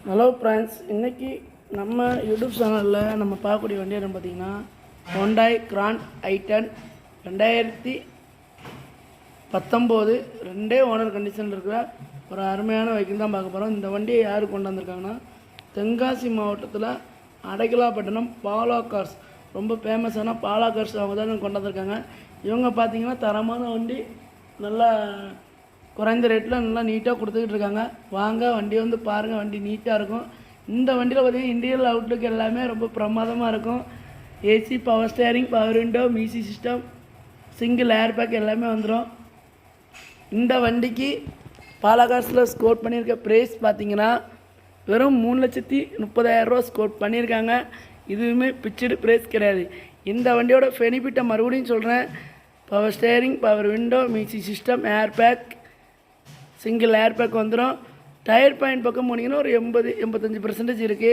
Hello friends, இன்றைக்கி நம்ம YouTube சேனலில் நம்ம பார்க்கக்கூடிய வண்டி என்னன்னு பார்த்தீங்கன்னா ஹோண்டாய் கிராண்ட் i10 2019 ரெண்டே ஓனர் கண்டிஷனில் இருக்கிற ஒரு அருமையான வெஹிக்கிள் தான் பார்க்க போகிறோம். இந்த வண்டியை யார் கொண்டு வந்திருக்காங்கன்னா தென்காசி மாவட்டத்தில் அடைக்கலாப்பட்டினம் பாலா கார்ஸ், ரொம்ப ஃபேமஸான பாலா கார்ஸ் அவங்க தான் கொண்டு வந்திருக்காங்க. இவங்க பார்த்தீங்கன்னா தரமான வண்டி, நல்லா குறைந்த ரேட்டில் நல்லா நீட்டாக கொடுத்துக்கிட்டு இருக்காங்க. வாங்க வண்டியை வந்து பாருங்கள், வண்டி நீட்டாக இருக்கும். இந்த வண்டியில் பார்த்திங்கன்னா இன்டீரியர் அவுட்லுக் எல்லாமே ரொம்ப பிரமாதமாக இருக்கும். AC, power steering, power window, music system, single air bag எல்லாமே வந்துடும். இந்த வண்டிக்கு பாலகாசில் ஸ்கோர் பண்ணியிருக்க ப்ரைஸ் பார்த்திங்கன்னா வெறும் 3,30,000 ஸ்கோர் பண்ணியிருக்காங்க. இதுவுமே பிக்சடு ப்ரைஸ் கிடையாது. இந்த வண்டியோட பெனிஃபிட்டை மறுபடியும் சொல்கிறேன். Power steering, power window, music system, air bag, single air bag வந்துடும். டயர் பாயிண்ட் பக்கம் போனீங்கன்னா ஒரு 80-85% இருக்குது.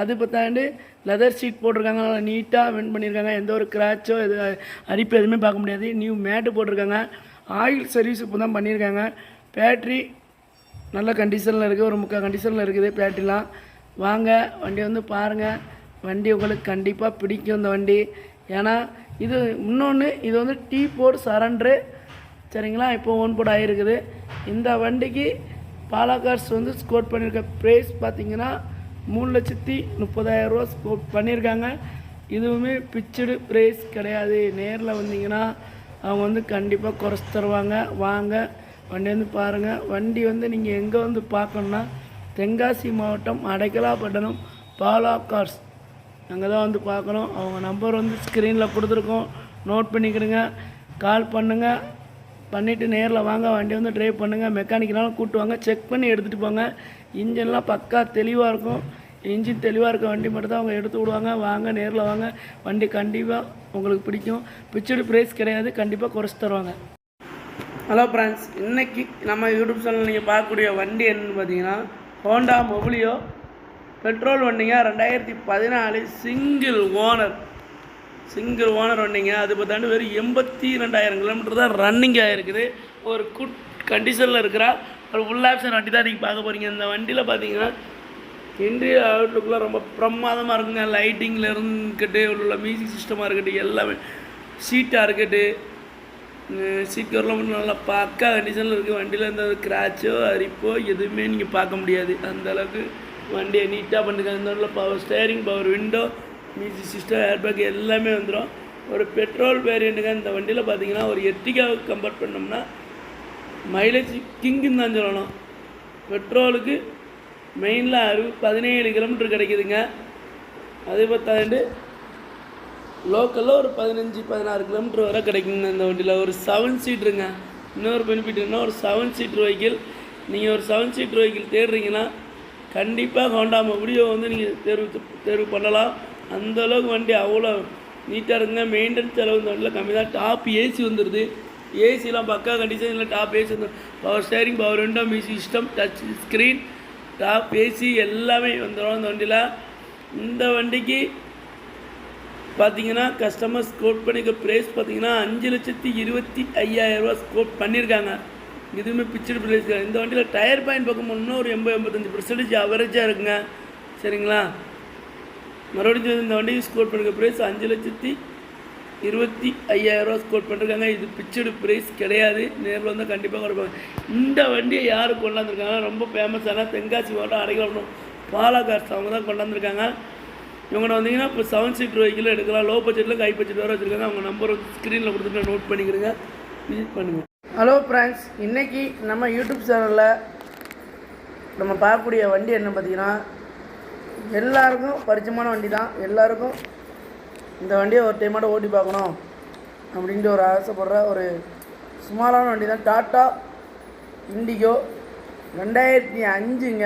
அது பத்தாண்டு லெதர் சீட் போட்டிருக்காங்க, நல்லா நீட்டாக வெண்ட் பண்ணியிருக்காங்க. எந்த ஒரு கிராச்சோ அரிப்பு எதுவுமே பார்க்க முடியாது. நியூ மேட்டு போட்டிருக்காங்க. ஆயில் சர்வீஸ் இப்போ தான் பண்ணியிருக்காங்க. பேட்ரி நல்ல கண்டிஷனில் இருக்குது, ஒரு முக்கால் கண்டிஷனில் இருக்குது பேட்ரிலாம். வாங்க வண்டி வந்து பாருங்கள், வண்டி உங்களுக்கு கண்டிப்பாக பிடிக்கும் இந்த வண்டி. ஏன்னா இது இன்னொன்று, இது வந்து டீ போர்டு சரண்டரு, சரிங்களா, இப்போ ஓன் போர்டு ஆகிருக்குது. இந்த வண்டிக்கு பாலாகார்ஸ் வந்து ஸ்கோர் பண்ணியிருக்க ப்ரைஸ் பார்த்திங்கன்னா 3,30,000 ஸ்கோர் பண்ணியிருக்காங்க. இதுவுமே பிக்சடு ப்ரைஸ் கிடையாது. நேரில் வந்தீங்கன்னா அவங்க வந்து கண்டிப்பாக குறைச்சி தருவாங்க. வாங்க வண்டி வந்து பாருங்கள். வண்டி வந்து நீங்கள் எங்கே வந்து பார்க்கணுன்னா தென்காசி மாவட்டம் அடைக்கலாப்பட்டினம் பாலா கார்ஸ், அங்கே தான் வந்து பார்க்கணும். அவங்க நம்பர் வந்து ஸ்க்ரீனில் கொடுத்துருக்கோம், நோட் பண்ணிக்கிடுங்க. கால் பண்ணுங்கள், பண்ணிவிட்டு நேரில் வாங்க, வண்டி வந்து ட்ரைவ் பண்ணுங்கள். மெக்கானிக்கனாலும் கூப்பிட்டு வாங்க, செக் பண்ணி எடுத்துகிட்டு போங்க. இன்ஜின்லாம் பக்கா தெளிவாக இருக்கும். இன்ஜின் தெளிவாக இருக்க வண்டி மட்டும் தான் அவங்க எடுத்து விடுவாங்க. வாங்க நேரில் வாங்க, வண்டி கண்டிப்பாக உங்களுக்கு பிடிக்கும். பிக்சடு ப்ரைஸ் கிடையாது, கண்டிப்பாக குறைச்சி தருவாங்க. ஹலோ ஃப்ரெண்ட்ஸ், இன்றைக்கி நம்ம யூடியூப் சேனல் நீங்கள் பார்க்கக்கூடிய வண்டி என்னன்னு பார்த்தீங்கன்னா ஹோண்டா மொபிலியோ பெட்ரோல் வண்டிங்க. 2014 சிங்கிள் ஓனர் வண்டிங்க. அது பார்த்தாண்டு வெறும் 82,000 கிலோமீட்டர் தான் ரன்னிங் ஆகிருக்குது. ஒரு குட் கண்டிஷனில் இருக்கிற ஒரு ஃபுல் ஆப்ஷன் வண்டி தான் நீங்கள் பார்க்க போகிறீங்க. இந்த வண்டியில் பார்த்தீங்கன்னா இன்டீரியர் அவுட்லுக்கில் ரொம்ப பிரமாதமாக இருக்குங்க. லைட்டிங்கில் இருந்துக்கிட்டு உள்ள மியூசிக் சிஸ்டமாக இருக்கட்டும், எல்லாமே சீட்டாக இருக்கட்டும், சீட் கவர்லாம் மட்டும் நல்லா பக்கா கண்டிஷனில் இருக்குது. வண்டியில் எந்த கிராச்சோ அரிப்போ எதுவுமே நீங்கள் பார்க்க முடியாது. அந்தளவுக்கு வண்டியை நீட்டாக பண்ணிருக்காங்க. இந்த உள்ள power steering, power window, music system, air bag எல்லாமே வந்துடும். ஒரு பெட்ரோல் வேரியண்ட்டுங்க. இந்த வண்டியில் பார்த்தீங்கன்னா ஒரு எர்டிகாவுக்கு கம்பேர் பண்ணோம்னா மைலேஜ் கிங்குன்னு தான் சொல்லணும். பெட்ரோலுக்கு மெயினில் 17 கிலோமீட்டர் கிடைக்குதுங்க. அதே பார்த்தாண்டு லோக்கலில் ஒரு 15-16 கிலோமீட்டர் வரை கிடைக்குங்க இந்த வண்டியில். ஒரு 7 சீட்ருங்க. இன்னொரு பெனிஃபிட்னா ஒரு 7 சீட்ரு வெஹிக்கிள். நீங்கள் ஒரு 7 சீட்ரு வெஹிக்கிள் தேடுறீங்கன்னா கண்டிப்பாக ஹோண்டா மொபிலியோ வந்து நீங்கள் தேர்வு பண்ணலாம். அந்தளவுக்கு வண்டி அவ்வளோ நீட்டாக இருக்குங்க. மெயின்டெனன்ஸ் செலவு இந்த வண்டியில் கம்மி தான். டாப் ஏசி வந்துடுது. ஏசிலாம் பக்கா கண்டிஷன் இல்லை. டாப் ஏசி வந்துடும். Power steering, power window, music system, touch screen, top AC எல்லாமே வந்துடும் இந்த வண்டியில். இந்த வண்டிக்கு பார்த்தீங்கன்னா கஸ்டமர் ஸ்கோர் பண்ணிக்க ப்ரைஸ் பார்த்தீங்கன்னா 5,25,000 ஸ்கோர் பண்ணியிருக்காங்க. இதுவுமே பிக்சடு ப்ரைஸ். இந்த வண்டியில் டயர் பாயிண்ட் பக்கம் போனோம்னா ஒரு 80-85% அவரேஜாக இருக்குங்க, சரிங்களா. மறுபடியும் இந்த வண்டிக்கு ஸ்கோர் பண்ணிக்க ப்ரைஸ் 5,25,000 ஸ்கோர் பண்ணியிருக்காங்க. இது பிக்சடு ப்ரைஸ் கிடையாது. நேரில் வந்து கண்டிப்பாக கொடுப்பாங்க. இந்த வண்டியை யார் கொண்டாந்துருக்காங்கன்னா ரொம்ப ஃபேமஸான தென்காசி மாவட்டம் அடைக்கலாப்பட்டினம் பாலா கார்ஸ் அவங்க தான் கொண்டாந்துருக்காங்க. இவங்க வந்தீங்கன்னா இப்போ 7 சீட்ரு வெஹிக்கிள் எடுக்கலாம். லோ பட்ஜெட்டில் ஹை பட்ஜெட் வர வச்சுருக்காங்க. அவங்க நம்பர் வந்து ஸ்க்ரீனில் கொடுத்துட்டு நோட் பண்ணிக்கிறேங்க, விசிட் பண்ணுங்கள். ஹலோ ஃப்ரெண்ட்ஸ், இன்றைக்கி நம்ம யூடியூப் சேனலில் நம்ம பார்க்கக்கூடிய வண்டி என்ன பார்த்தீங்கன்னா எல்லாருக்கும் பரிச்சயமான வண்டி தான். எல்லாருக்கும் இந்த வண்டியை ஒரு டைமோட ஓட்டி பார்க்கணும் அப்படின்ட்டு ஒரு ஆசைப்படுற ஒரு சுமாரான வண்டி தான். டாட்டா இண்டிகோ 2005ங்க.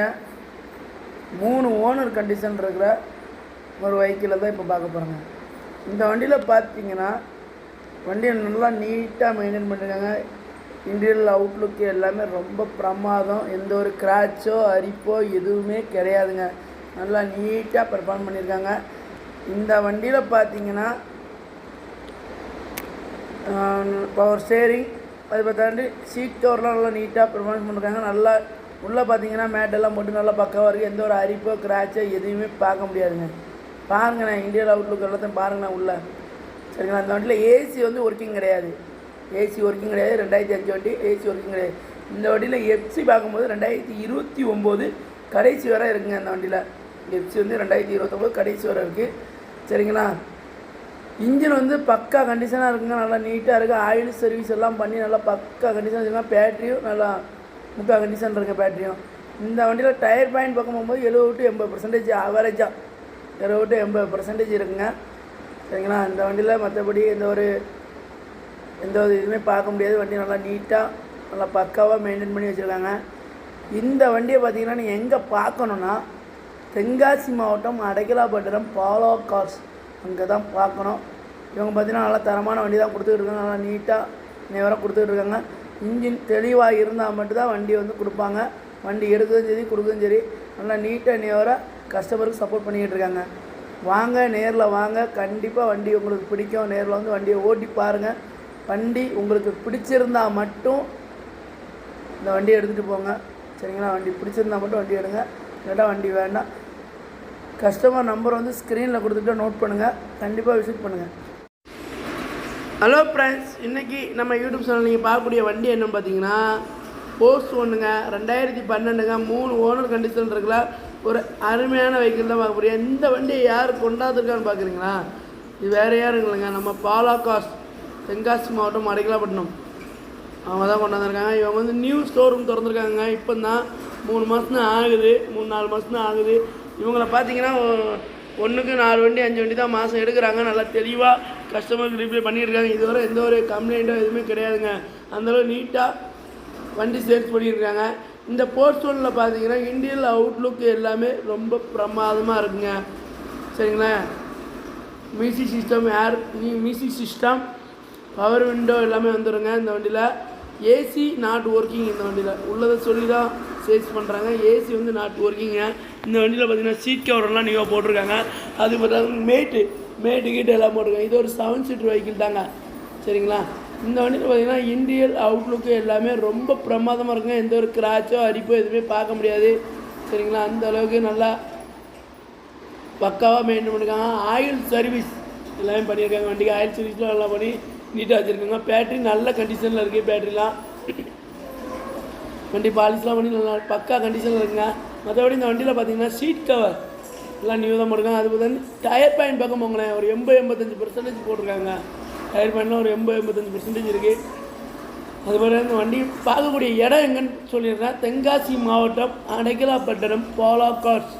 3 ஓனர் கண்டிஷன் இருக்கிற ஒரு வெஹிக்கிளை தான் இப்போ பார்க்க போகிறாங்க. இந்த வண்டியில் பார்த்தீங்கன்னா வண்டியை நல்லா நீட்டாக மெயின்டைன் பண்ணியிருக்காங்க. இன்டீரியர் அவுட்லுக்கு எல்லாமே ரொம்ப பிரமாதம். எந்த ஒரு கிராச்சோ அரிப்போ எதுவுமே கிடையாதுங்க. நல்லா நீட்டாக பெர்ஃபார்ம் பண்ணியிருக்காங்க. இந்த வண்டியில் பார்த்தீங்கன்னா பவர் ஸ்டேரிங், அது பார்த்தாண்டு சீட் கவர்லாம் நல்லா நீட்டாக பெர்ஃபார்மன்ஸ் பண்ணியிருக்காங்க. நல்லா உள்ளே பார்த்தீங்கன்னா மேட்டெல்லாம் போட்டு நல்லா பக்காவாக இருக்குது. எந்த ஒரு அரிப்போ கிராச்சோ எதுவுமே பார்க்க முடியாதுங்க. பாருங்கண்ணே இந்தியன் அவுட்லுக் எல்லாத்தையும் பாருங்கண்ணா உள்ளே. சரிங்களா, அந்த வண்டியில் ஏசி வந்து ஒர்க்கிங் கிடையாது. ஏசி ஒர்க்கிங் கிடையாது. 2005 வண்டி ஏசி ஒர்க்கிங் கிடையாது. இந்த வண்டியில் எஃப்சி பார்க்கும்போது 2029 கடைசி வரை இருக்குங்க. அந்த வண்டியில் எஃப்சி வந்து 2029 கடைசி வரை இருக்குது. சரிங்களா, இன்ஜின் வந்து பக்கா கண்டிஷனாக இருக்குங்க. நல்லா நீட்டாக இருக்குது. ஆயில் சர்வீஸ் எல்லாம் பண்ணி நல்லா பக்கா கண்டிஷனாக இருக்குங்க. பேட்ரியும் நல்லா முக்கா கண்டிஷன் இருக்குங்க. பேட்ரியும் இந்த வண்டியில் டயர் பாயிண்ட் பக்கம் போகும்போது 70 to 80% ஆவரேஜாக 70 to 80% இருக்குங்க. சரிங்களா, இந்த வண்டியில் மற்றபடி எந்த ஒரு இதுவுமே பார்க்க முடியாது. வண்டி நல்லா நீட்டாக நல்லா பக்காவாக மெயின்டைன் பண்ணி வச்சுருக்காங்க. இந்த வண்டியை பார்த்திங்கன்னா நீங்கள் எங்கே பார்க்கணுன்னா தென்காசி மாவட்டம் அடைக்கலாபட்டினம் பாலோ கார்ஸ் அங்கே தான் பார்க்கணும். இவங்க பார்த்திங்கன்னா நல்லா தரமான வண்டி தான் கொடுத்துக்கிட்டு இருக்காங்க. நல்லா நீட்டாக நேரம் கொடுத்துக்கிட்டு இருக்காங்க. இன்ஜின் தெளிவாக இருந்தால் மட்டும்தான் வண்டி வந்து கொடுப்பாங்க. வண்டி எடுக்கிறதும் சரி கொடுக்குறதும் சரி நல்லா நீட்டாக நேராக கஸ்டமருக்கு சப்போர்ட் பண்ணிக்கிட்டு இருக்காங்க. வாங்க, நேரில் வாங்க, கண்டிப்பாக வண்டி உங்களுக்கு பிடிக்கும். நேரில் வந்து வண்டியை ஓட்டி பாருங்கள். வண்டி உங்களுக்கு பிடிச்சிருந்தால் மட்டும் இந்த வண்டியை எடுத்துகிட்டு போங்க. சரிங்களா, வண்டி பிடிச்சிருந்தால் மட்டும் வண்டி எடுங்க, இல்லாட்டா வண்டி வேண்டாம். கஸ்டமர் நம்பர் வந்து ஸ்க்ரீனில் கொடுத்துட்டு நோட் பண்ணுங்கள். கண்டிப்பாக விசிட் பண்ணுங்கள். ஹலோ ஃப்ரெண்ட்ஸ், இன்றைக்கி நம்ம யூடியூப் சேனல் நீங்கள் பார்க்கக்கூடிய வண்டி என்னன்னு பார்த்தீங்கன்னா போஸ்ட் ஒன்றுங்க. 2012ங்க. 3 ஓனர் கண்டிஷன் இருக்குல்ல, ஒரு அருமையான வெஹிக்கிள் தான் பார்க்க போகிறீங்க. இந்த வண்டியை யார் கொண்டாந்துருக்கான்னு பார்க்குறீங்களா? இது வேறு யாரும் இல்லைங்க, நம்ம பாலோ கார்ஸ் தென்காசி மாவட்டம் அடைக்கலாபட்டினம் அவங்க தான் கொண்டாந்துருக்காங்க. இவங்க வந்து நியூ ஸ்டோரூம் திறந்துருக்காங்க. இப்போ தான் 3 மாதம் தான் ஆகுது, 3-4 மாதம் தான் ஆகுது. இவங்கள பார்த்தீங்கன்னா 1க்கு 4 வண்டி 5 வண்டி தான் மாதம் எடுக்கிறாங்க. நல்லா தெளிவாக கஸ்டமருக்கு ரிப்ளை பண்ணியிருக்காங்க. இதுவரை எந்த ஒரு கம்ப்ளைண்ட்டோ எதுவுமே கிடையாதுங்க. அந்தளவு நீட்டாக வண்டி சேல்ஸ் பண்ணியிருக்காங்க. இந்த போஸ்ட் ஒன்னில் பார்த்தீங்கன்னா இண்டியன் அவுட்லுக் எல்லாமே ரொம்ப பிரமாதமாக இருக்குங்க. சரிங்களா, music system, music system, power window எல்லாமே வந்துடுங்க. இந்த வண்டியில் ஏசி நாட் ஒர்க்கிங். இந்த வண்டியில் உள்ளதை சொல்லி தான் சேல்ஸ் பண்ணுறாங்க. ஏசி வந்து நாட் ஒர்க்கிங்க. இந்த வண்டியில் பார்த்தீங்கன்னா சீட் கவரெல்லாம் நீங்கள் போட்டிருக்காங்க. அது பார்த்தீங்கன்னா மேட்டு கீட்டு எல்லாம் போட்டிருக்காங்க. இது ஒரு 7 சீட்டர் வெஹிக்கிள் தாங்க. சரிங்களா, இந்த வண்டியில் பார்த்தீங்கன்னா இண்டியன் அவுட்லுக்கு எல்லாமே ரொம்ப பிரமாதமாக இருக்குங்க. எந்த ஒரு கிராச்சோ அரிப்போ எதுவுமே பார்க்க முடியாது. சரிங்களா, அந்த அளவுக்கு நல்லா பக்காவாக மெயின்டைன் பண்ணியிருக்காங்க. ஆயில் சர்வீஸ் எல்லாமே பண்ணியிருக்காங்க. வண்டிக்கு ஆயில் சர்வீஸ்லாம் நல்லா பண்ணி நீட்டாக வச்சுருக்காங்க. பேட்ரி நல்ல கண்டிஷனில் இருக்குது. பேட்ரிலாம் வண்டி பாலிஷ்லாம் பண்ணி நல்லா பக்கா கண்டிஷனில் இருக்குங்க. மற்றபடி இந்த வண்டியில் பார்த்தீங்கன்னா சீட் கவர் எல்லாம் நியூ தான் போட்டிருக்காங்க. அது பார்த்தீங்கன்னா டயர் பாயிண்ட் பக்கம் போங்களேன், ஒரு 80-85% போட்டிருக்காங்க. டயர் பாயிண்ட்லாம் ஒரு 80-85% இருக்குது. அதுபோல் இந்த வண்டி பார்க்கக்கூடிய இடம் எங்கன்னு சொல்லிடுறேன். தென்காசி மாவட்டம் அடைக்கலாபட்டினம் பாலோ கார்ஸ்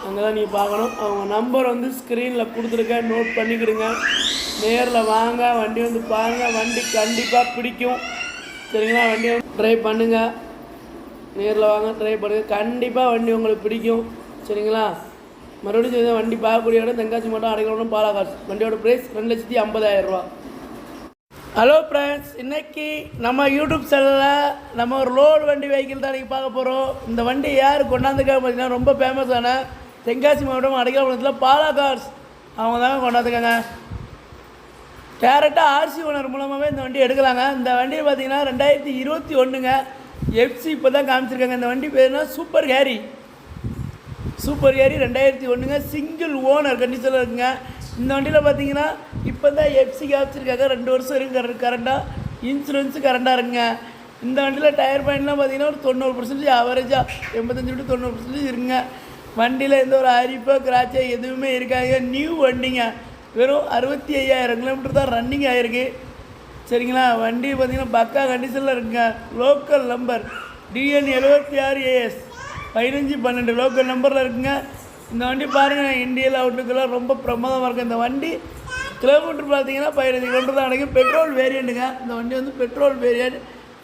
அங்கே தான் நீங்கள் பார்க்கணும். அவங்க நம்பர் வந்து ஸ்க்ரீனில் கொடுத்துருக்கேன், நோட் பண்ணிக்கிடுங்க. நேரில் வாங்க, வண்டி வந்து பாருங்கள். வண்டி கண்டிப்பாக பிடிக்கும். சரிங்களா, வண்டியை ட்ரை பண்ணுங்கள். நேரில் வாங்க, ட்ரை பண்ணுங்கள். கண்டிப்பாக வண்டி உங்களுக்கு பிடிக்கும். சரிங்களா, மறுபடியும் சொல்லி வண்டி பார்க்கக்கூடிய இடம் தென்காசி மாவட்டம் அடைக்கலாபட்டினம் பாலோ கார்ஸ். வண்டியோட ப்ரைஸ் 2,50,000 ரூபா. ஹலோ ஃப்ரெண்ட்ஸ், இன்றைக்கி நம்ம யூடியூப் சேனலில் நம்ம ஒரு லோடு வண்டி வெஹிக்கிள் தான் நீங்கள் பார்க்க போகிறோம். இந்த வண்டி யார் கொண்டாந்துருக்காங்க பார்த்தீங்கன்னா ரொம்ப ஃபேமஸான தென்காசி மாவட்டம் அடைக்கலாபட்டினத்தில் பாலோ கார்ஸ் அவங்க தாங்க கொண்டாந்துருக்காங்க. டேரெக்டாக ஆர்சி ஓனர் மூலமாகவே இந்த வண்டி எடுக்கலாங்க. இந்த வண்டியை பார்த்தீங்கன்னா 2021ங்க. எஃப்சி இப்போ தான் காமிச்சிருக்காங்க. இந்த வண்டி பேருனா சூப்பர் கேரி 2001ங்க. சிங்கிள் ஓனர் கண்டிஷனில் இருக்குங்க. இந்த வண்டியில் பார்த்தீங்கன்னா இப்போ தான் எஃப்சி காமிச்சிருக்காங்க. 2 வருஷம் இருக்குது கரண்டாக. இன்சூரன்ஸு கரண்டாக இருக்குங்க. இந்த வண்டியில் டயர் பாயிண்ட்லாம் பார்த்தீங்கன்னா ஒரு 90% ஆவரேஜாக 85 to 90% இருக்குங்க. வண்டியில் எந்த ஒரு அரிப்போ கிராச்சோ எதுவுமே இருக்காங்க. நியூ வண்டிங்க. வெறும் 65,000 கிலோமீட்டர் தான் ரன்னிங் ஆகிருக்கு. சரிங்களா, வண்டி பார்த்திங்கன்னா பக்கா கண்டிஷனில் இருக்குங்க. Local number DN 76AS 1512 local நம்பரில் இருக்குங்க. இந்த வண்டி பாருங்கள், இண்டியன் அவுட்லுக்கெல்லாம் ரொம்ப பிரமாதமாக இருக்குது. இந்த வண்டி கிலோமீட்டர் பார்த்தீங்கன்னா 15 கிலோமீட்டர் தான் கிடைக்கும். பெட்ரோல் வேரியண்ட்டுங்க. இந்த வண்டி வந்து பெட்ரோல் வேரியண்ட்.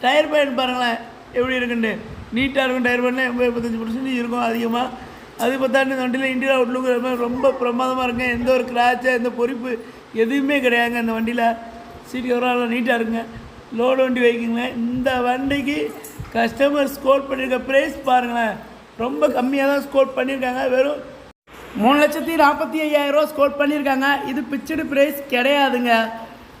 டயர் பாயிண்ட் பாருங்களேன் எப்படி இருக்குன்னு. நீட்டாக இருக்கும். டயர் பாயிண்ட்லாம் 85% இருக்கும் அதிகமாக. அது பார்த்தாண்டு இந்த வண்டியில் இண்டியன் அவுட்லுக்கு ரொம்ப பிரமாதமாக இருக்குங்க. எந்த ஒரு கிராச்சோ எந்த பொறிப்பு எதுவுமே கிடையாதுங்க. இந்த வண்டியில் சீட் கவரெல்லாம் நீட்டாக இருக்குங்க. லோடு வண்டி வைக்குங்க. இந்த வண்டிக்கு கஸ்டமர் ஸ்கோர் பண்ணியிருக்க ப்ரைஸ் பாருங்களேன், ரொம்ப கம்மியாக தான் ஸ்கோர் பண்ணியிருக்காங்க. வெறும் 3,45,000 ரூபா ஸ்கோர் பண்ணியிருக்காங்க. இது பிக்சடு ப்ரைஸ் கிடையாதுங்க.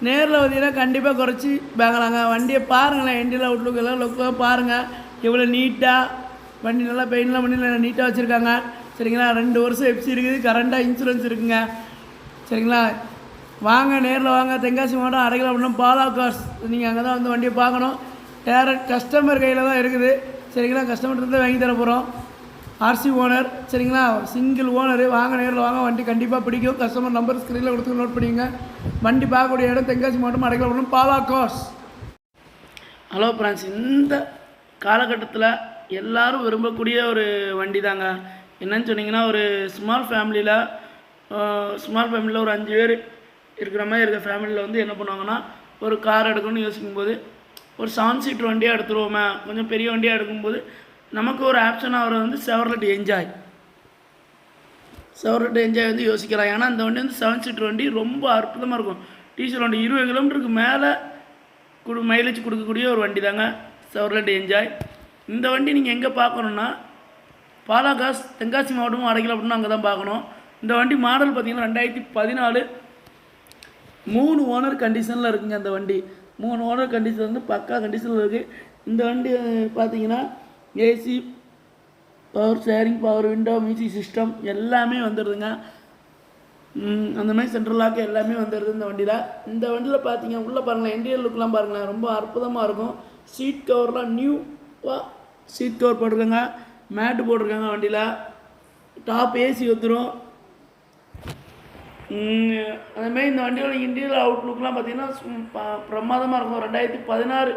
நேரில் வந்தீங்கன்னா கண்டிப்பாக குறைச்சி வாங்கலாங்க. வண்டியை பாருங்களேன், இண்டியன் அவுட்லுக் எல்லாம் லுக்காக பாருங்கள். எவ்வளோ நீட்டாக வண்டி நல்லா பெயின்லாம் பண்ணி நல்லா நீட்டாக வச்சுருக்காங்க. சரிங்களா, 2 வருஷம் எஃப்சி இருக்குது, கரண்ட்டாக இன்சூரன்ஸ் இருக்குங்க. சரிங்களா, வாங்க நேரில் வாங்க. தென்காசி மாவட்டம் அடைக்கலாபுரம் பாலா கார்ஸ். நீங்கள் அங்கே தான் வந்து வண்டியை பார்க்கணும். டேரக்ட் கஸ்டமர் கையில் தான் இருக்குது. சரிங்களா, கஸ்டமர்கிட்ட வாங்கி தர போகிறோம். RC owner. சரிங்களா, சிங்கிள் ஓனரு. வாங்க நேரில் வாங்க, வண்டி கண்டிப்பாக பிடிக்கும். கஸ்டமர் நம்பர் ஸ்க்ரீனில் கொடுத்து நோட் பண்ணிங்க. வண்டி பார்க்கக்கூடிய இடம் தென்காசி மாவட்டம் Adaikalapuram Bala cars. Hello friends, இந்த காலகட்டத்தில் எல்லோரும் விரும்பக்கூடிய ஒரு வண்டி தாங்க. என்னன்னு சொன்னிங்கன்னா, ஒரு ஸ்மால் ஃபேமிலியில் ஒரு 5 பேர் இருக்கிற மாதிரி இருக்க ஃபேமிலியில் வந்து என்ன பண்ணுவாங்கன்னா, ஒரு கார் எடுக்கணும்னு யோசிக்கும்போது ஒரு 7 சீட்டர் வண்டியாக எடுத்துருவோமே, கொஞ்சம் பெரிய வண்டியாக எடுக்கும்போது நமக்கு ஒரு ஆப்ஷனாக வர வந்து செவர்லெட் என்ஜாய் வந்து யோசிக்கலாம். ஏன்னா அந்த வண்டி வந்து 7 சீட்டர் வண்டி ரொம்ப அற்புதமாக இருக்கும். டீசல் வண்டி 20 கிலோமீட்டருக்கு மேலே மைலேஜ் கொடுக்கக்கூடிய ஒரு வண்டி தாங்க செவர்லெட் என்ஜாய். இந்த வண்டி நீங்கள் எங்கே பார்க்கணுன்னா, பாலா கார்ஸ் தென்காசி மாவட்டமும் அடைக்கலாபுரம் அங்கே தான் பார்க்கணும். இந்த வண்டி மாடல் பார்த்திங்கன்னா 2014 3 ஓனர் கண்டிஷனில் இருக்குங்க. அந்த வண்டி 3 ஓனர் கண்டிஷன் வந்து பக்கா கண்டிஷனில் இருக்குது. இந்த வண்டி பார்த்திங்கன்னா AC, power sharing, power window, music system எல்லாமே வந்துடுதுங்க. அந்த மாதிரி சென்ட்ரல் லாக் எல்லாமே வந்துடுது இந்த வண்டியில். இந்த வண்டியில் பார்த்தீங்க உள்ளே பாருங்களேன், இன்டீரியர் லுக்லாம் பாருங்களேன், ரொம்ப அற்புதமாக இருக்கும். சீட் கவர்லாம் நியூவாக சீட் கவர் போட்டிருக்காங்க, மேட்டு போட்டிருக்காங்க. வண்டியில் டாப் ஏசி வந்துடும். அதேமாதிரி இந்த வண்டியோட இன்டீரியர் அவுட்லுக்லாம் பார்த்திங்கன்னா பிரமாதமாக இருக்கும். 2016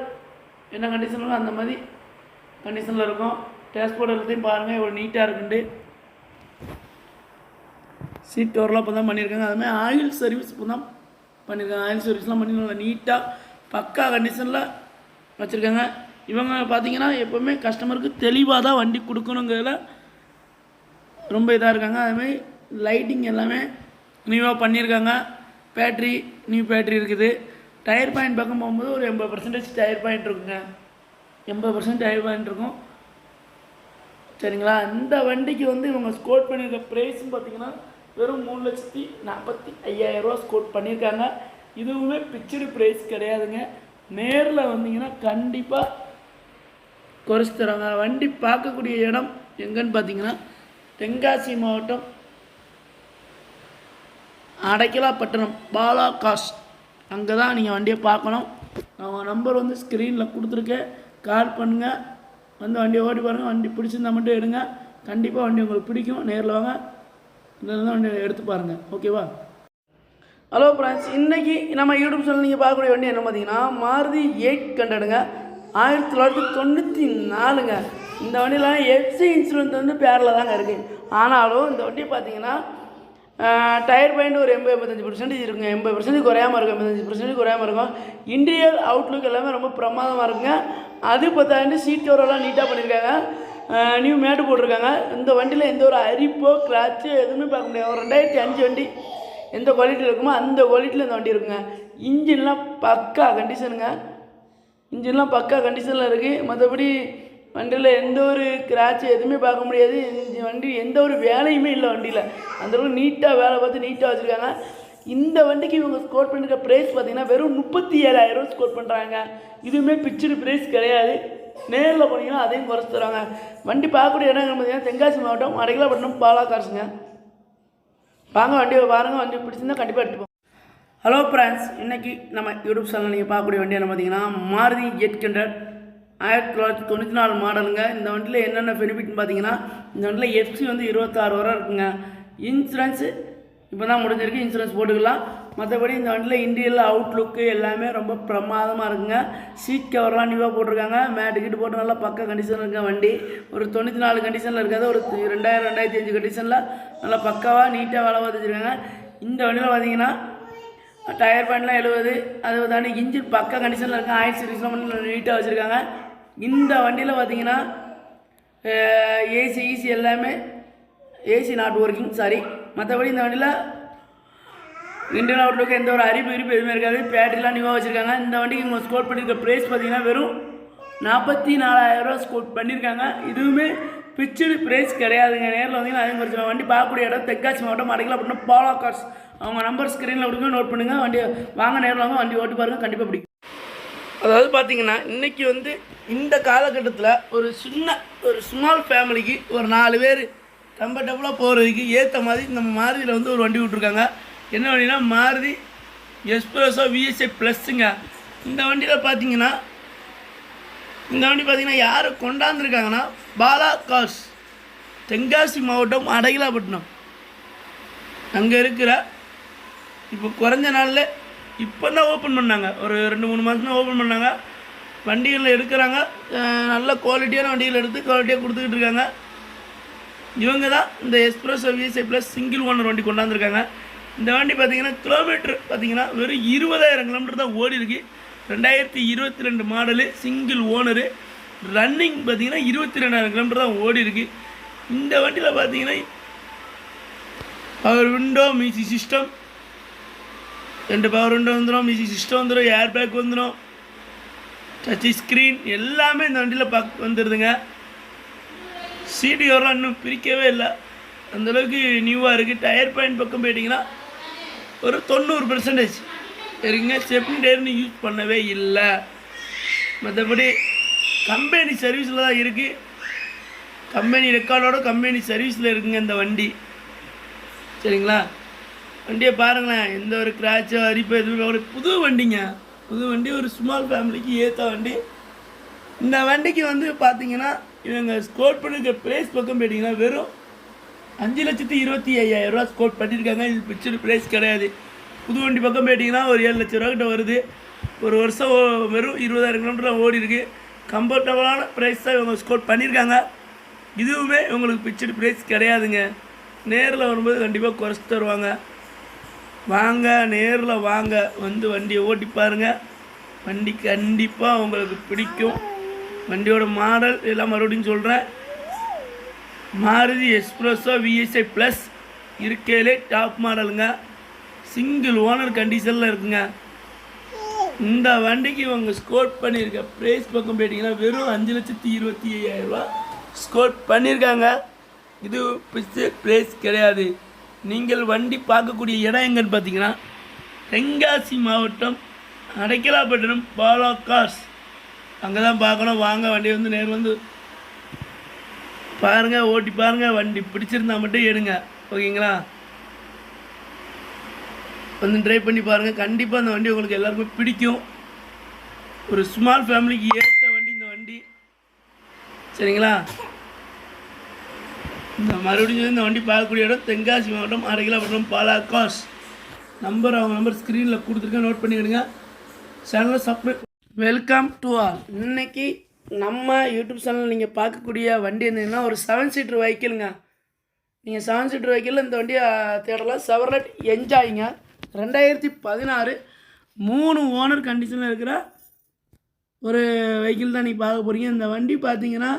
என்ன கண்டிஷனில் அந்த மாதிரி கண்டிஷனில் இருக்கும். டேஷ்போர்ட் எல்லாத்தையும் பாருங்கள் எவ்வளோ நீட்டாக இருக்குண்டு. சீட் கவர்லாம் இப்போ தான் பண்ணியிருக்காங்க. அதுமாதிரி ஆயில் சர்வீஸ் இப்போ தான் பண்ணியிருக்காங்க. ஆயில் சர்வீஸ்லாம் பண்ணி நல்லா நீட்டாக பக்கா கண்டிஷனில் வச்சுருக்காங்க. இவங்க பார்த்திங்கன்னா எப்போவுமே கஸ்டமருக்கு தெளிவாக தான் வண்டி கொடுக்கணுங்கிறதுல ரொம்ப இதாக இருக்காங்க. அதுமாதிரி லைட்டிங் எல்லாமே நியூவாக பண்ணியிருக்காங்க. நியூ பேட்ரி இருக்குது. டயர் பாயிண்ட் பக்கம் போகும்போது ஒரு 80% டயர் பாயிண்ட் இருக்குங்க. 80% டயர் பாயிண்ட் இருக்கும். சரிங்களா, இந்த வண்டிக்கு வந்து இவங்க ஸ்கோர் பண்ணியிருக்க ப்ரைஸும் பார்த்திங்கன்னா வெறும் 3,45,000 ஸ்கோர் பண்ணியிருக்காங்க. இதுவுமே பிக்சடு ப்ரைஸ் கிடையாதுங்க. நேரில் வந்தீங்கன்னா கண்டிப்பாக குறைச்சி தராங்க. வண்டி பார்க்கக்கூடிய இடம் எங்கன்னு பார்த்தீங்கன்னா தென்காசி மாவட்டம் அடைக்கலாபுரம் பாலா கார்ஸ். அங்கே தான் நீங்கள் வண்டியை பார்க்கணும். அவங்க நம்பர் வந்து ஸ்க்ரீனில் கொடுத்துருக்கேன். கால் பண்ணுங்கள், வந்து வண்டியை ஓட்டி பாருங்கள். வண்டி பிடிச்சிருந்தா மட்டும் எடுங்க. கண்டிப்பாக வண்டி உங்களுக்கு பிடிக்கும். நேரில் வாங்க, இதெல்லாம் வண்டி எடுத்து பாருங்கள். ஓகேவா? ஹலோ ஃப்ரெண்ட்ஸ், இன்றைக்கி நம்ம யூடியூப் சேனல் நீங்கள் பார்க்கக்கூடிய வண்டி என்ன பார்த்தீங்கன்னா மாருதி 800ங்க. 1994ங்க. இந்த வண்டியில் எஃப்சி இன்சூரன்ஸ் வந்து பேரில் தாங்க இருக்குது. ஆனாலும் இந்த வண்டி பார்த்தீங்கன்னா டயர் பாயிண்ட் ஒரு 80-85% இருக்குங்க. 80% குறையாமல் இருக்கும், 85% குறையாமல் இருக்கும். இன்டீரியர் அவுட்லுக் எல்லாமே ரொம்ப பிரமாதமாக இருக்குங்க. அது பார்த்தாண்டு சீட் கவரெல்லாம் நீட்டாக பண்ணியிருக்காங்க. நியூ மேட்டு போட்டிருக்காங்க. இந்த வண்டியில் எந்த ஒரு அரிப்போ கிராச்சோ எதுவுமே பார்க்க முடியாது. ஒரு 2005 வண்டி எந்த குவாலிட்டியில் இருக்குமோ அந்த குவாலிட்டியில் இந்த வண்டி இருக்குங்க. இன்ஜின்லாம் பக்கா கண்டிஷனில் இருக்குது. மற்றபடி வண்டியில் எந்த ஒரு கிராட்ச் எதுவுமே பார்க்க முடியாது. வண்டி எந்த ஒரு வேலையுமே இல்லை வண்டியில். அந்தளவுக்கு நீட்டாக வேலை பார்த்து நீட்டாக வச்சுருக்காங்க. இந்த வண்டிக்கு இவங்க ஸ்கோர் பண்ணிருக்க ப்ரைஸ் பார்த்திங்கன்னா வெறும் 37,000 ஸ்கோர் பண்ணுறாங்க. இதுவுமே பிக்சடு ப்ரைஸ் கிடையாது. நேரில் போனீங்கன்னா அதையும் குறைச்சி தராங்க. வண்டி பார்க்கக்கூடிய இடம் பார்த்தீங்கன்னா தென்காசி மாவட்டம் அடைக்கலாபுரம் பாலா கார்ஸுங்க. வாங்க வண்டியை பாருங்கள். வண்டி பிடிச்சிருந்தா கண்டிப்பாக எடுத்துப்போம். ஹலோ ஃப்ரெண்ட்ஸ், இன்றைக்கி நம்ம யூடியூப் சேனல் நீங்கள் பார்க்கக்கூடிய வண்டி என்ன பார்த்தீங்கன்னா மாருதி 800 1994 மாடலுங்க. இந்த வண்டியில் என்னென்ன பெனிஃபிட்னு பார்த்தீங்கன்னா இந்த வண்டியில் எஃப்சி வந்து 26 வரை இருக்குங்க. இன்சூரன்ஸு இப்போ தான் முடிஞ்சிருக்கு, இன்சூரன்ஸ் போட்டுக்கலாம். மற்றபடி இந்த வண்டியில் இன்டீரியர் அவுட்லுக்கு எல்லாமே ரொம்ப பிரமாதமாக இருக்குங்க. சீட் கவர்லாம் நியூவாக போட்டிருக்காங்க. மேட்டுக்கிட்டு போட்டு நல்லா பக்க கண்டிஷனில் இருக்க வண்டி. ஒரு 94 கண்டிஷனில் இருக்காது, ஒரு 2000-2005 கண்டிஷனில் நல்லா பக்காவாக நீட்டாக வேலை பார்த்து வச்சுருக்காங்க. இந்த வண்டியில் பார்த்தீங்கன்னா டயர் பாயிண்ட்லாம் 70, அது தாண்டி இன்ஜின் பக்க கண்டிஷனில் இருக்க. ஆயில் சர்வீஸ்லாம் பண்ணி நீட்டாக வச்சுருக்காங்க. இந்த வண்டியில் பார்த்தீங்கன்னா ஏசி எல்லாமே ஏசி நாட் ஒர்க்கிங், சாரி. மற்றபடி இந்த வண்டியில் இண்டியன் அவுட்லுக்கு எந்த ஒரு அரிப்பு எதுவுமே இருக்காது. பேட்டரிலாம் நியூவாக வச்சுருக்காங்க. இந்த வண்டிக்கு இவங்க ஸ்கோர் பண்ணியிருக்க ப்ரைஸ் பார்த்தீங்கன்னா வெறும் 44,000 ஸ்கோர் பண்ணியிருக்காங்க. இதுவுமே பிக்சடு ப்ரைஸ் கிடையாதுங்க. நேரில் வந்தீங்கன்னா அதே மாதிரி வண்டி பார்க்கக்கூடிய இடம் தென்காசி மாவட்டம் அடைக்கலாபுரம் பாலா கார்ஸ். அவங்க நம்பர் ஸ்க்ரீனில் கொடுங்க, நோட் பண்ணுங்கள். வண்டி வாங்க, நேரில் வாங்க, வண்டி ஓட்டி பாருங்கள், கண்டிப்பாக பிடிக்கும். அதாவது பார்த்தீங்கன்னா இன்றைக்கி வந்து இந்த காலகட்டத்தில் ஒரு ஸ்மால் ஃபேமிலிக்கு ஒரு 4 பேர் கம்ஃபர்டபுளாக போகிறதுக்கு ஏற்ற மாதிரி நம்ம மாருதியில் வந்து ஒரு வண்டி விட்ருக்காங்க. என்ன வண்டினா மாருதி எஸ்ப்ரெஸோ விஎஸ்ஐ ப்ளஸ்ஸுங்க. இந்த வண்டியில் பார்த்தீங்கன்னா யார் கொண்டாந்துருக்காங்கன்னா பாலா கார்ஸ், தென்காசி மாவட்டம் அடையலாப்பட்டினம் அங்கே இருக்கிற இப்போ குறைஞ்ச நாளில் இப்போ தான் ஓப்பன் பண்ணாங்க. ஒரு 2-3 மாதம் தான் ஓப்பன் பண்ணாங்க. வண்டிகளில் எடுக்கிறாங்க. நல்ல குவாலிட்டியான வண்டிகள் எடுத்து குவாலிட்டியாக கொடுத்துக்கிட்டு இருக்காங்க. இவங்க தான் இந்த espresso VSI plus single owner வண்டி கொண்டாந்துருக்காங்க. இந்த வண்டி பார்த்திங்கன்னா கிலோமீட்டர் பார்த்திங்கன்னா வெறும் 20,000 கிலோமீட்டர் தான் ஓடி இருக்குது. 2022 மாடலு, சிங்கிள் ஓனரு, ரன்னிங் பார்த்திங்கன்னா 22,000 கிலோமீட்டர் தான் ஓடி இருக்குது. இந்த வண்டியில் பார்த்திங்கன்னா power window, music system, 2 power window வந்துடும், மியூசிக் சிஸ்டம் வந்துடும், ஏர் பேக் வந்துடும், டச் ஸ்க்ரீன் எல்லாமே இந்த வண்டியில் வந்துடுதுங்க. சீட்டு கவர்லாம் இன்னும் பிரிக்கவே இல்லை, அந்தளவுக்கு நியூவாக இருக்குது. டயர் பாயிண்ட் பக்கம் போயிட்டிங்கன்னா ஒரு 90% இருக்குங்க. ஸ்டெப்னி டயர்னு யூஸ் பண்ணவே இல்லை. மற்றபடி கம்பெனி சர்வீஸில் தான் இருக்குது. கம்பெனி ரெக்கார்டோட கம்பெனி சர்வீஸில் இருக்குங்க இந்த வண்டி. சரிங்களா? வண்டியை பாருங்களேன், எந்த ஒரு கிராச்சோ அரிப்போ எதுவுமே ஒரு புது வண்டிங்க. புது வண்டி, ஒரு ஸ்மால் ஃபேமிலிக்கு ஏற்ற வண்டி. இந்த வண்டிக்கு வந்து பார்த்தீங்கன்னா இவங்க ஸ்கோர் பண்ணிருக்க ப்ரைஸ் பக்கம் போயிட்டிங்கன்னா வெறும் 5,25,000 ரூபா ஸ்கோர் பண்ணியிருக்காங்க. இது பிக்சர் ப்ரைஸ் கிடையாது. புது வண்டி பக்கம் போயிட்டிங்கன்னா ஒரு 7 லட்ச ரூபா கிட்ட வருது. ஒரு வருஷம் வெறும் 20,000 கிலோமீட்டர் ஓடி இருக்குது. கம்ஃபர்டபுளான ப்ரைஸ் தான் இவங்க ஸ்கோர் பண்ணியிருக்காங்க. இதுவுமே இவங்களுக்கு பிக்சர் ப்ரைஸ் கிடையாதுங்க. நேரில் வரும்போது கண்டிப்பாக குறைச்சி தருவாங்க. வாங்க, நேரில் வாங்க, வந்து வண்டியை ஓட்டி பாருங்கள். வண்டி கண்டிப்பாக உங்களுக்கு பிடிக்கும். வண்டியோட மாடல் எல்லாம் மறுபடியும் சொல்கிறேன். மாருதி எஸ்ப்ரெஸோ விஎஸ்ஐ ப்ளஸ் இருக்கையிலே டாப் மாடலுங்க. சிங்கிள் ஓனர் கண்டிஷனில் இருக்குங்க. இந்த வண்டிக்கு இவங்க ஸ்கோர் பண்ணியிருக்க ப்ரைஸ் பக்கம் போயிட்டிங்கன்னா வெறும் 5,25,000 ரூபா ஸ்கோர் பண்ணியிருக்காங்க. இது பிக்சர் ப்ரைஸ் கிடையாது. நீங்கள் வண்டி பார்க்கக்கூடிய இடம் எங்கன்னு பார்த்தீங்கன்னா தென்காசி மாவட்டம் அடைக்கலாப்பட்டினம் பாலா கார்ஸ் அங்கே தான் பார்க்கணும். வாங்க, வண்டியை வந்து நேரில் வந்து பாருங்கள், ஓட்டி பாருங்கள். வண்டி பிடிச்சிருந்தா மட்டும் எடுங்க, ஓகேங்களா? வந்து ட்ரை பண்ணி பாருங்கள். கண்டிப்பாக அந்த வண்டி உங்களுக்கு எல்லாருக்குமே பிடிக்கும். ஒரு ஸ்மால் ஃபேமிலிக்கு ஏற்ற வண்டி இந்த வண்டி. சரிங்களா? இந்த மறுபடியும் இந்த வண்டி பார்க்கக்கூடிய இடம் தென்காசி மாவட்டம் அடைக்கலாப்பட்டினம் பாலா கார்ஸ். அவங்க நம்பர் ஸ்க்ரீனில் கொடுத்துருக்கேன், நோட் பண்ணிக்கிடுங்க. சேனலில் சப்ஸ்கிரைப். Welcome to all. இன்றைக்கி நம்ம யூடியூப் சேனல் நீங்கள் பார்க்கக்கூடிய வண்டி இருந்தீங்கன்னா ஒரு 7 சீட்டர் வெஹிக்கிளுங்க. நீங்கள் 7 சீட்டர் வெஹிக்கிளில் இந்த வண்டியை தேடலாம். செவர்லெட் என்ஜாய்ங்க. 2016 3 ஓனர் கண்டிஷனில் இருக்கிற ஒரு வெஹிக்கிள் தான் நீங்கள் பார்க்க போகிறீங்க. இந்த வண்டி பார்த்தீங்கன்னா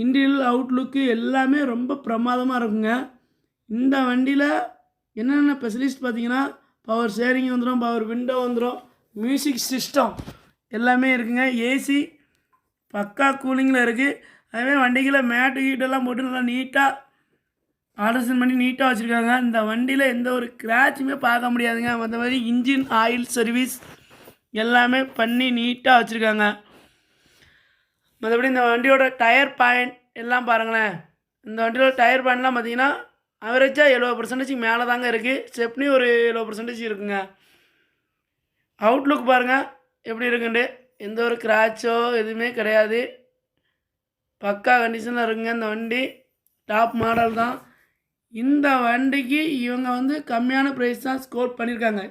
இன்டீரியல் அவுட்லுக்கு எல்லாமே ரொம்ப பிரமாதமாக இருக்குங்க. இந்த வண்டியில் என்னென்ன ஸ்பெஷலிஸ்ட் பார்த்தீங்கன்னா பவர் ஷேரிங் வந்துடும், பவர் விண்டோ வந்துடும், மியூசிக் சிஸ்டம் எல்லாமே இருக்குங்க. ஏசி பக்கா கூலிங்கில் இருக்குது. அதே வண்டிகளை மேட்டு கீட்டெல்லாம் போட்டு நல்லா நீட்டாக ஆல்ட்ரேஷன் பண்ணி நீட்டாக வச்சுருக்காங்க. இந்த வண்டியில் எந்த ஒரு கிராச்சுமே பார்க்க முடியாதுங்க. மற்ற மாதிரி இன்ஜின் ஆயில் சர்வீஸ் எல்லாமே பண்ணி நீட்டாக வச்சுருக்காங்க. மற்றபடி இந்த வண்டியோட டயர் பாயிண்ட் எல்லாம் பாருங்களேன். இந்த வண்டியோட டயர் பாயிண்ட்லாம் பார்த்தீங்கன்னா அவரேஜாக 70% மேலே தாங்க இருக்குது. ஸ்டெப்னி ஒரு 70% இருக்குங்க. அவுட்லுக் பாருங்கள் எப்படி இருக்குண்டு. எந்த ஒரு கிராச்சோ எதுவுமே கிடையாது. பக்கா கண்டிஷனில் இருக்குங்க. இந்த வண்டி டாப் மாடல் தான். இந்த வண்டிக்கு இவங்க வந்து கம்மியான ப்ரைஸ் தான் ஸ்கோர் பண்ணியிருக்காங்க.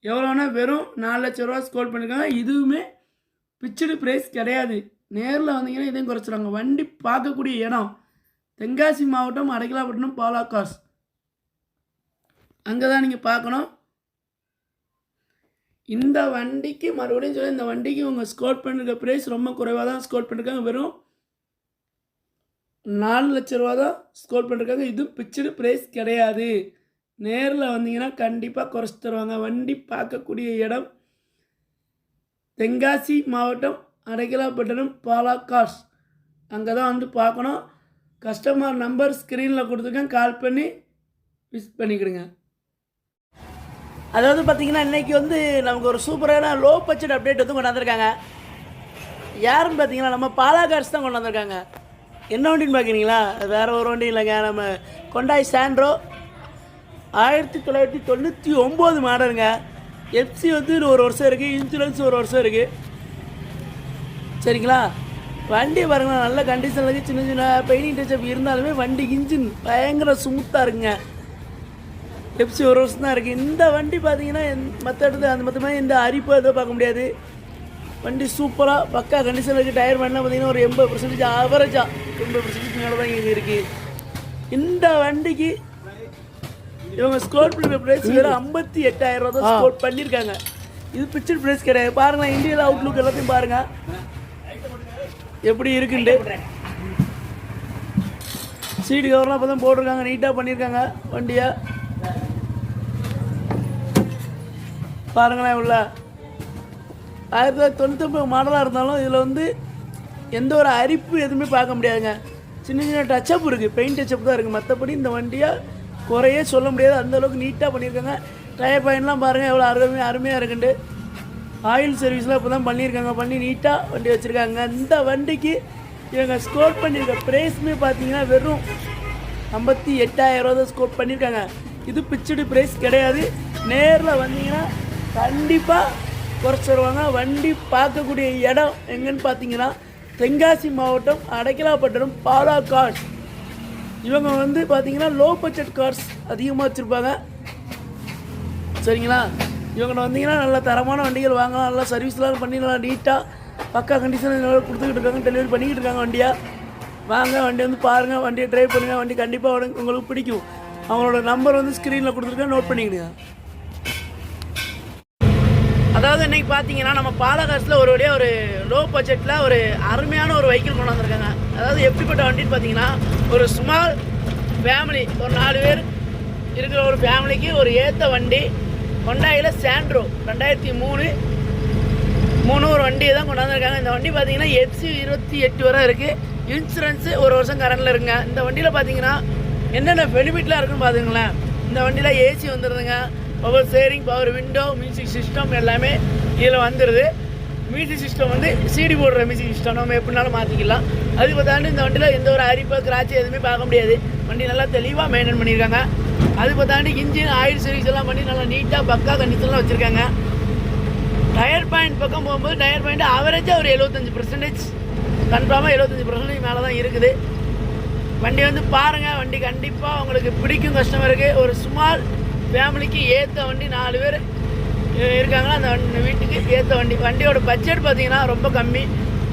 எவ்வளோனா வெறும் 4 லட்ச ரூபா ஸ்கோர் பண்ணியிருக்காங்க. இதுவுமே பிக்சடு ப்ரைஸ் கிடையாது. நேரில் வந்தீங்கன்னா இதையும் குறைச்சிடுவாங்க. வண்டி பார்க்கக்கூடிய இடம் தென்காசி மாவட்டம் அடைக்கலாப்பட்டினம் பாலா கார்ஸ். அங்கே தான் நீங்கள் பார்க்கணும். இந்த வண்டிக்கு மறுபடியும் சொல்லி இந்த வண்டிக்கு உங்கள் ஸ்கோர் பண்ணிருக்க ப்ரைஸ் ரொம்ப குறைவாக தான் ஸ்கோர் பண்ணியிருக்காங்க. வெறும் 4 லட்ச ரூபா தான் ஸ்கோர் பண்ணியிருக்காங்க. இதுவும் பிக்சடு ப்ரைஸ் கிடையாது. நேரில் வந்தீங்கன்னா கண்டிப்பாக குறைச்சி தருவாங்க. வண்டி பார்க்கக்கூடிய இடம் தென்காசி மாவட்டம் அடைக்கலாப்பட்டினம் பாலா கார்ஸ். அங்கே தான் வந்து பார்க்கணும். கஸ்டமர் நம்பர் ஸ்க்ரீனில் கொடுத்துருக்கேன், கால் பண்ணி விசிட் பண்ணிக்கிடுங்க. அதாவது பார்த்தீங்கன்னா இன்றைக்கி வந்து நமக்கு ஒரு சூப்பரான லோ பட்ஜெட் அப்டேட் வந்து கொண்டாந்துருக்காங்க. யாருன்னு பார்த்தீங்கன்னா நம்ம பாலா கார்ஸ் தான் கொண்டாந்துருக்காங்க. என்ன வண்டின்னு பார்க்குறீங்களா? வேறு ஒரு வண்டி இல்லைங்க, நம்ம கொண்டாய் சாண்ட்ரோ 1999 மாடலுங்க. எஃப்சி வந்து ஒரு வருஷம் இருக்குது, இன்சூரன்ஸ் ஒரு வருஷம் இருக்குது. சரிங்களா? வண்டி பாருங்களா, நல்ல கண்டிஷனில் இருக்குது. சின்ன சின்ன பெயிண்டிங் டச்சப் இருந்தாலுமே வண்டி இன்ஜின் பயங்கர ஸ்மூத்தாக இருக்குங்க. எஃப்சி ஒரு வருஷம் தான் இருக்குது. இந்த வண்டி பார்த்தீங்கன்னா மற்ற இடத்துல அந்த மொத்தமாக இந்த அரிப்பு எதுவும் பார்க்க முடியாது. வண்டி சூப்பராக பக்கா கண்டிஷனில் இருக்குது. டயர் பண்ணால் பார்த்தீங்கன்னா ஒரு 80% ஆவரேஜாக 80% மேலே தான் இங்கே இருக்குது. இந்த வண்டிக்கு இவங்க ஸ்கோர் பண்ண ப்ரைஸ் வெறும் 58,000 தான் ஸ்கோர் பண்ணியிருக்காங்க. இது பிக்சர் ப்ரைஸ் கிடையாது. பாருங்களேன், இந்தியாவில் அவுட்லுக் எல்லாத்தையும் பாருங்கள் எப்படி இருக்குன்ட்டு. சீட்டு கவர்லாம் அப்போ தான் போட்டிருக்காங்க, நீட்டாக பண்ணியிருக்காங்க வண்டியை. பாருங்களேன், உள்ள 1999 மாடலாக இருந்தாலும் இதில் வந்து எந்த ஒரு அரிப்பு எதுவுமே பார்க்க முடியாதுங்க. சின்ன சின்ன டச்சப் இருக்குது, பெயிண்ட் டச்சப் தான் இருக்குது. மற்றபடி இந்த வண்டியை குறையே சொல்ல முடியாது, அந்தளவுக்கு நீட்டாக பண்ணியிருக்காங்க. டயர் பாயிண்ட்லாம் பாருங்கள் எவ்வளோ அருமையாக இருக்குண்டு. ஆயில் சர்வீஸ்லாம் இப்போ தான் பண்ணியிருக்காங்க, பண்ணி நீட்டாக வண்டி வச்சுருக்காங்க. இந்த வண்டிக்கு இவங்க ஸ்கோர் பண்ணியிருக்க ப்ரைஸுமே பார்த்தீங்கன்னா வெறும் 58,000 தான் ஸ்கோர் பண்ணியிருக்காங்க. இது பிச்சுடு ப்ரைஸ் கிடையாது. நேரில் வந்தீங்கன்னா கண்டிப்பாக குறைச்சிருவாங்க. வண்டி பார்க்கக்கூடிய இடம் எங்கன்னு பார்த்தீங்கன்னா தென்காசி மாவட்டம் அடைக்கலாப்பட்டினம் பாலா கார்ஸ். இவங்க வந்து பார்த்தீங்கன்னா லோ பட்ஜெட் கார்ஸ் அதிகமாக வச்சுருப்பாங்க. சரிங்களா? இவங்க வந்தீங்கன்னா நல்ல தரமான வண்டிகள் வாங்கலாம், நல்லா சர்வீஸ்லாம் பண்ணி நல்லா நீட்டாக பக்கா கண்டிஷன் கொடுத்துக்கிட்டு இருக்காங்க, டெலிவரி பண்ணிக்கிட்டு இருக்காங்க வண்டியை. வாங்க, வண்டி வந்து பாருங்கள், வண்டியை ட்ரைவ் பண்ணுங்கள். வண்டி கண்டிப்பாக உங்களுக்கு பிடிக்கும். அவங்களோட நம்பர் வந்து ஸ்க்ரீனில் கொடுத்துருக்கேன், நோட் பண்ணிக்கிடுங்க. அதாவது இன்றைக்கி பார்த்தீங்கன்னா நம்ம பாலகாசில் ஒரு வழியாக ஒரு லோ பட்ஜெட்டில் ஒரு அருமையான ஒரு வெஹிக்கிள் கொண்டு வந்திருக்காங்க. அதாவது எப்படிப்பட்ட வண்டின்னு பார்த்தீங்கன்னா ஒரு ஸ்மால் ஃபேமிலி, ஒரு 4 பேர் இருக்கிற ஒரு ஃபேமிலிக்கு ஒரு ஏற்ற வண்டி. ஹோண்டாயில் சாண்ட்ரோ 2003 ஒரு வண்டியை தான் கொண்டு வந்திருக்காங்க. இந்த வண்டி பார்த்தீங்கன்னா எஃப்சி 28 வரை இருக்குது, இன்சூரன்ஸு ஒரு வருஷம் கரண்டில் இருக்குங்க. இந்த வண்டியில் பார்த்தீங்கன்னா என்னென்ன பெனிஃபிட்லாம் இருக்குன்னு பார்த்துங்களேன். இந்த வண்டியில் ஏசி வந்துடுதுங்க, power steering, power window, music system எல்லாமே இதில் வந்துடுது. மியூசிக் சிஸ்டம் வந்து சிடி போடுற மியூசிக் சிஸ்டம் நம்ம எப்படினாலும் மாற்றிக்கலாம். அதுக்கு பார்த்தாண்டு இந்த வண்டியில் எந்த ஒரு அரிப்போ கிராட்சி எதுவுமே பார்க்க முடியாது. வண்டி நல்லா தெளிவாக மெயின்டைன் பண்ணியிருக்காங்க. அது பார்த்தாண்டு இன்ஜின் ஆயில் சர்வீஸ் எல்லாம் பண்ணி நல்லா நீட்டாக பக்கா கண்டிஷன்லாம் வச்சுருக்காங்க. டயர் பாயிண்ட் பக்கம் போகும்போது டயர் பாயிண்ட் ஆவரேஜாக ஒரு 75%, கன்ஃபார்மாக 75% மேலே தான் இருக்குது. வண்டி வந்து பாருங்கள், வண்டி கண்டிப்பாக உங்களுக்கு பிடிக்கும் கஸ்டமருக்கு. ஒரு ஸ்மால் ஃபேமிலிக்கு ஏற்ற வண்டி, 4 பேர் இருக்காங்கன்னா அந்த வீட்டுக்கு ஏற்ற வண்டி. வண்டியோட பட்ஜெட் பார்த்தீங்கன்னா ரொம்ப கம்மி,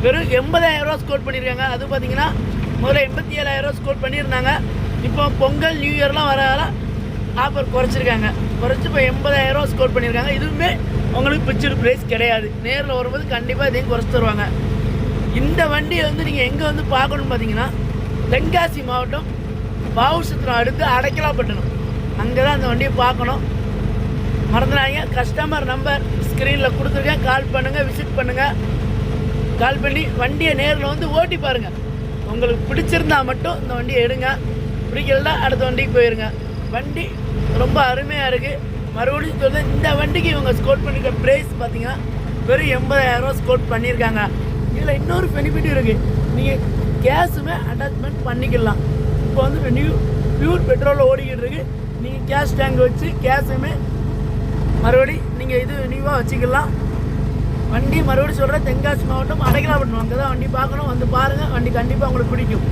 வெறும் 80,000 ஸ்கோர் பண்ணியிருக்காங்க. அது பார்த்தீங்கன்னா முதல்ல 87,000 ஸ்கோர் பண்ணியிருந்தாங்க. இப்போ பொங்கல் நியூ இயர்லாம் வரால ஆஃபர் குறைச்சிருக்காங்க, குறைச்சி இப்போ 80,000 ஸ்கோர் பண்ணியிருக்காங்க. இதுவுமே உங்களுக்கு பிடிச்ச ப்ரைஸ் கிடையாது. நேரில் வரும்போது கண்டிப்பாக இதையும் குறைச்சி தருவாங்க. இந்த வண்டியை வந்து நீங்கள் எங்கே வந்து பார்க்கணுன்னு பார்த்தீங்கன்னா தென்காசி மாவட்டம் பாவூர்சத்திரம் அடுத்து அடைக்கலாப்பட்டினம், அங்கே தான் அந்த வண்டியை பார்க்கணும். மறந்துடாதீங்க. கஸ்டமர் நம்பர் ஸ்க்ரீனில் கொடுத்துருக்கேன், கால் பண்ணுங்கள், விசிட் பண்ணுங்கள். கால் பண்ணி வண்டியை நேரில் வந்து ஓட்டி பாருங்கள். உங்களுக்கு பிடிச்சிருந்தா மட்டும் இந்த வண்டியை எடுங்க, பிடிக்கலன்னா அடுத்த வண்டிக்கு போயிருங்க. வண்டி ரொம்ப அருமையாக இருக்குது. மறுபடியும் சொல்லுது, இந்த வண்டிக்கு இவங்க ஸ்கோர் பண்ணியிருக்க ப்ரைஸ் பார்த்தீங்கன்னா வெறும் 80,000 ஸ்கோர் பண்ணியிருக்காங்க. இதில் இன்னொரு பெனிஃபிட் இருக்குது, நீங்கள் கேஸுமே அட்டாச்மெண்ட் பண்ணிக்கலாம். இப்போ வந்து பியூர் பெட்ரோலில் ஓடிக்கிட்டு இருக்குது. நீங்கள் கேஸ் டேங்க் வச்சு கேஸுமே மறுபடி நீங்கள் இது நியூவாக வச்சுக்கலாம். வண்டி மறுபடியும் சொல்கிறேன், தென்காசி மாவட்டம் அடைக்கலாப்பட்டினம், அங்கே தான் வண்டி பார்க்கணும். வந்து பாருங்கள், வண்டி கண்டிப்பாக உங்களுக்கு பிடிக்கும்.